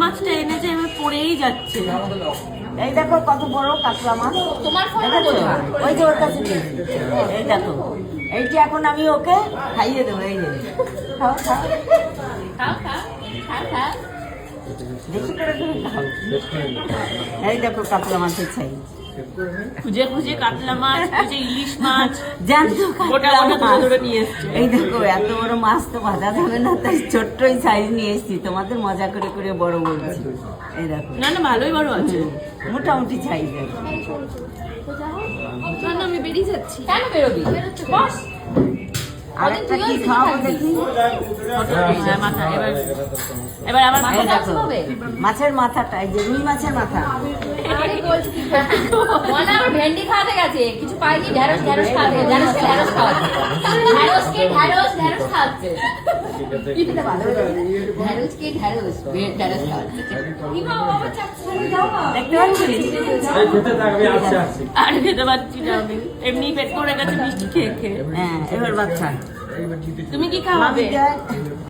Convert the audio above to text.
মাছটা এনেছে এবার পড়েই যাচ্ছে। এই দেখো কত বড় কাতলা মাছ, তোমার ফোন দেখেছো? ওই যে ওর কাছে দিয়েছি। এই দেখো, এইটা এখন আমি ওকে খাইয়ে দেবো। এই যে খাও খাও, খাও খাও খাও খাও। বেশি করে তুমি খাও। এই দেখো কাতলা মাছের সাইজ, খুঁজে খুঁজে কাতলা মাছ, খুঁজে ইলিশ মাছ, জ্যান্ত গোটা কাতলা গোটা ধরে মাছ। ধরে নিয়ে এসছে। এই দেখো এত বড় মাছ তো ভাজা যাবে না, তাই ছোট্টই সাইজ নিয়ে এসেছি, তোমাদের মজা করে করে বড় বলছি। এই দেখো না না ভালোই বড় আছে। মোটামুটি সাইজ আছে। না না আমি বেরিয়ে যাচ্ছি। কেন বেরোবি? বস। আরেকটা কি খাওয়াবো দেখি? হ্যাঁ, মাথা এবার এবার আবার এই মাথা দেখো হবে? মাছের মাথাটা, এই যে রুই মাছের মাথা। আরে বলছি কি? মনে আমার ভেন্ডি খাওয়াতে গেছে, কিছু পাইনি। ঢেঁড়স ঢেঁড়স খাওয়াতে, ঢেঁড়স খাওয়াতে, ঢেঁড়সকে ঢেঁড়স ঢেঁড়স খাওয়াচ্ছে। এটা ভালো ঢেঁড়সকে ঢেঁড়স ঢেঁড়স খাওয়াচ্ছে। কি খাও বাবা? চাচ্ছি যাও না। দেখতে পাচ্ছিস? আর খেতে পারছি না আমি, এমনি পেট করে গেছে মিষ্টি খেয়ে খেয়ে। হ্যাঁ এবার বাচ্চা তুমি কি খাওয়াবে?